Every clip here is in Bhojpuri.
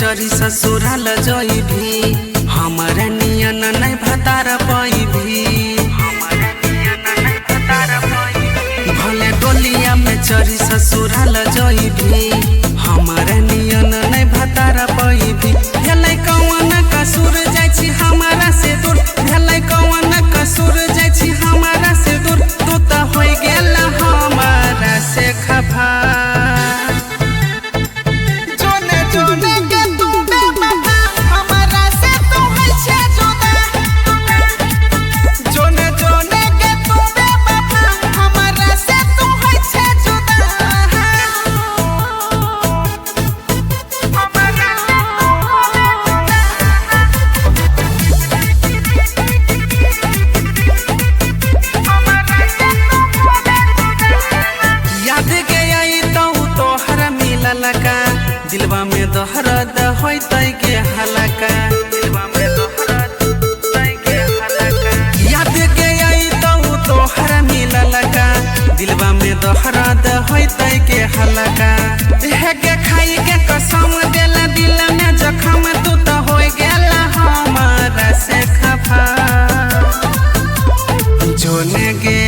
चरी ससुराल जइभी हमारा नियन नहीं भतार पैभी भले डोलिया में चरी ससुराल जइभी हमारा नियन नहीं भतार पैभी भेलै कौन कसूर जाइ छी हमारा से दूर भेलै कौन कसूर जाइ छी हमारा से दूर तू त होई गेल हमारा से खफा दिलवा में दोहरद होई तई के हलका दिलवा में दोहरद तई के हलका याद के आई तो तोहर मिललका दिलवा में दोहरद होई तई के हलका हे के खाई के कसम देला दिल में जखम तू तो होई गेला हमारा से खफा जोने गे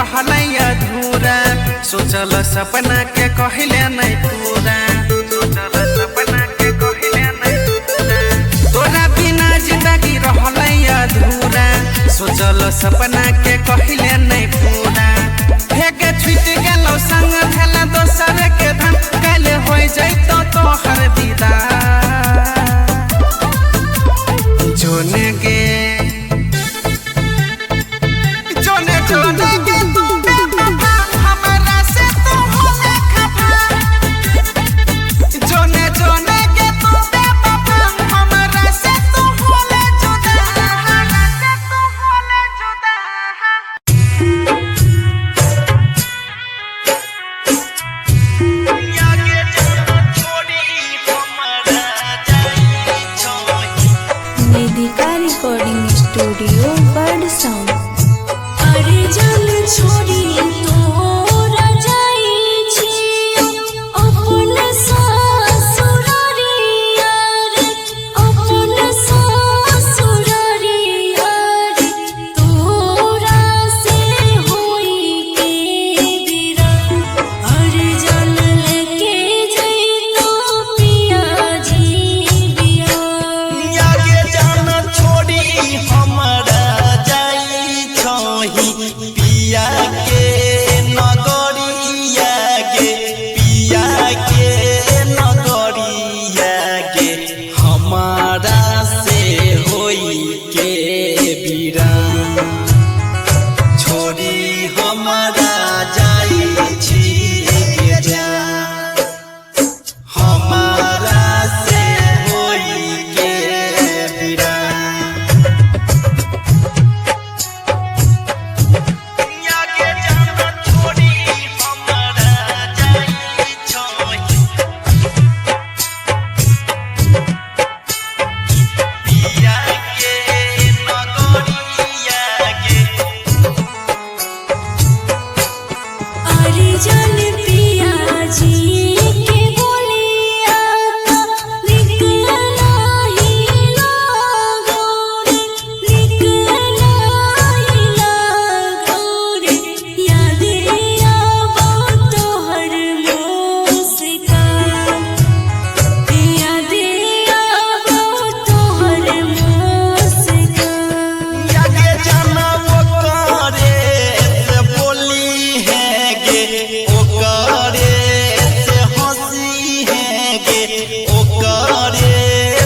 अधूरा सोचल सपना के कहले नहीं पूरा सोचल सपना सोचल सपना के कहिले नहीं पूरा फेंके छुट गेलो संग भेला दोसर के धन काले हो जैतो तोहर दीदार जोने के रिकॉर्डिंग स्टूडियो बर्ड साउंड। अरे जल छोड़ी तोरा जाई छी अपन ससुरारिया रे अपन ससुरारिया रे तोरा से होई के बिरा अरे जल लेके जइतो पिया जी बिया आगे जाना छोड़ी हमरा जाई छही पिया के नगरिया गे पिया के नगरिया गे हमारा से होई के बिरान छोड़ी हमरा जाई छी गे जान हमारा से होई के बिरान आगे जाना छोड़ी हमरा जाई छही पिया के नगरिया गे अरे जल पिया जी के बोलिया निकला ही लागो रे निकला ही लागो रे याद आवो तोहर मुस्कान याद आवो तोहर मुस्कान आगे जाना वो करे से बोली है गे ओ करे से हंसी है गे ओ करे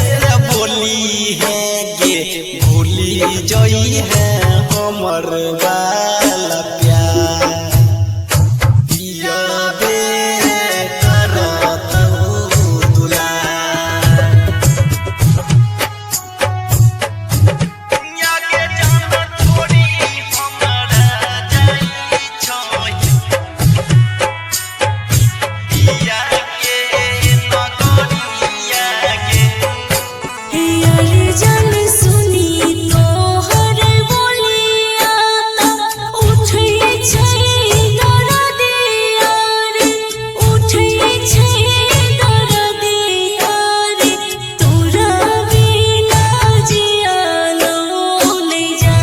से बोली है गे भूली जोई है हमर वाला प्यार पिया बे करत दुलार आगे जाना छोड़ी हमरा जाई छही पिया के नगरिया गे यार जल सुनी तोहर बोलिया उठै छै दरदिया रे उठै छै दरदिया रे तोरा बिना जियालो नहीं जा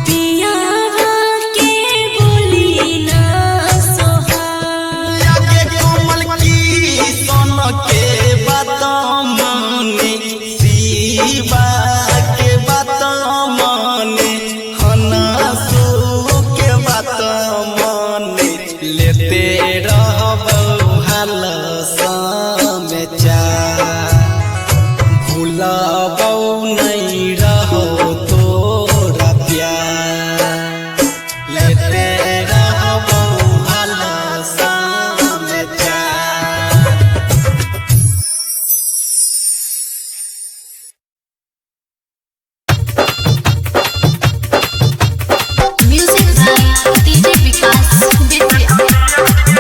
पियावा के बोली ना सोहार आगे कोमल की सन के बात माने शिवा के बात माने हनासू के बात माने लेते रहबो हाल समेचा भूलबो नहीं रहो तोरा प्यार लेते रहबो हाल समेचा म्यूजिक बाय डीजे विकास बेतिया।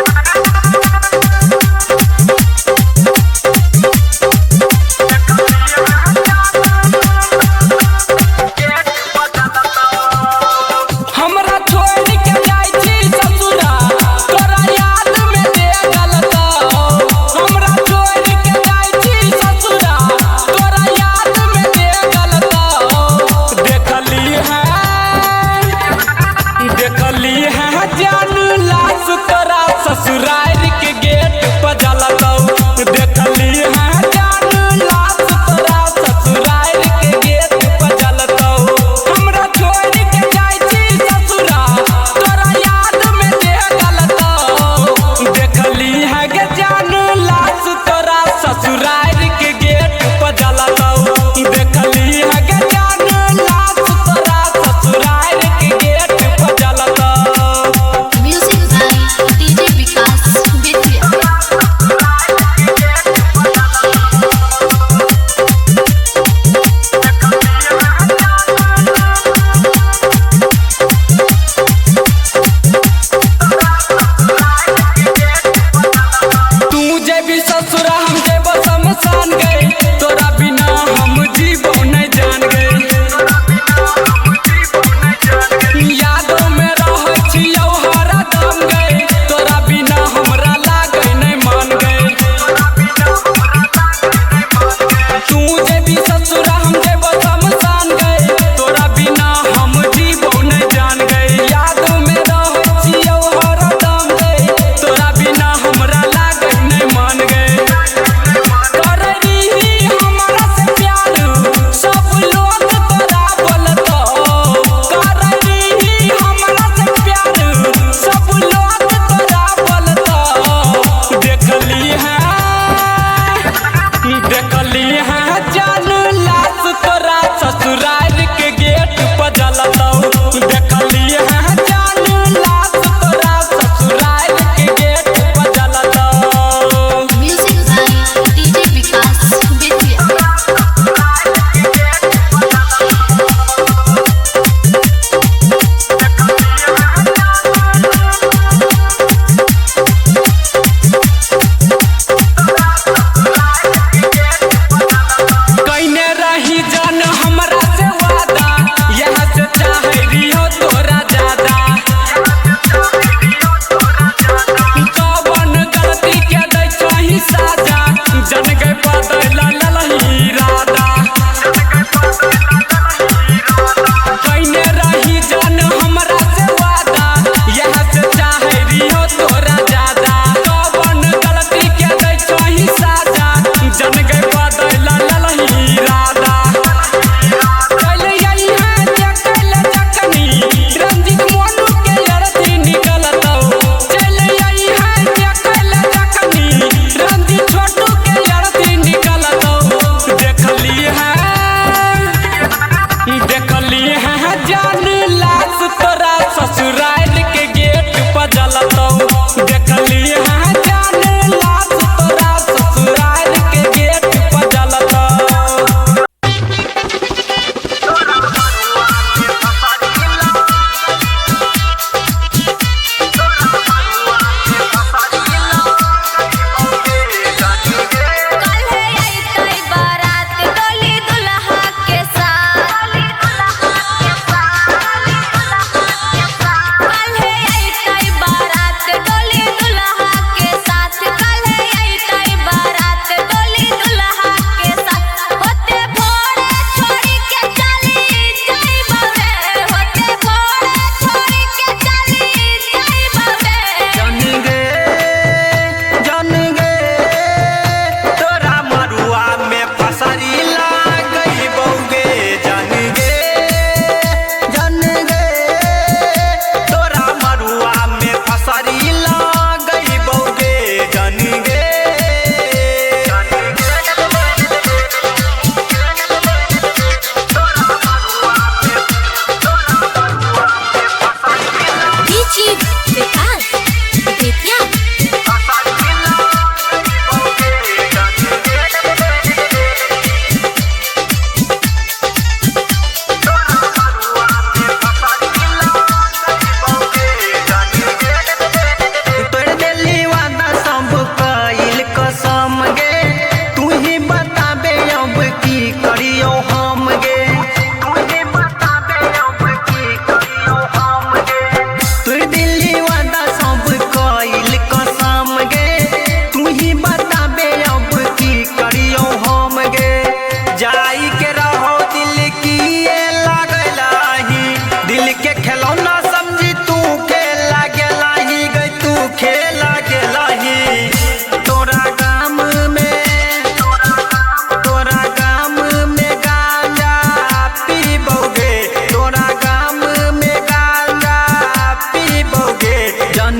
जन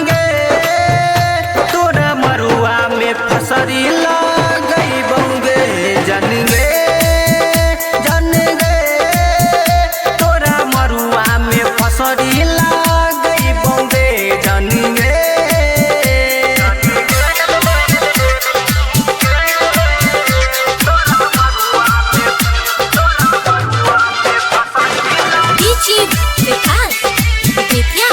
गे तोरा मरुआ में फसरी लगई बौगे जन गे तोरा मरुआ में फसरी लगई बौगे जन गे DJ Vikas Vidya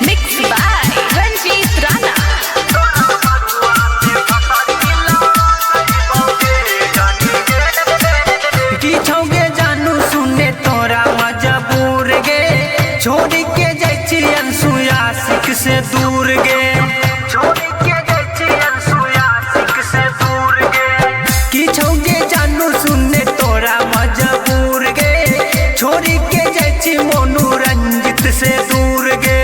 Mixed by Ranjit Rana की छौगे जानू सुने तोरा मजबूर गे छोड़ के जाइ छी अनसुया सिख से दूर गे की छौगे जानू सुने तोरा मजबूर गे छोड़ के जाइ छी मोनू रंजित से दूर गे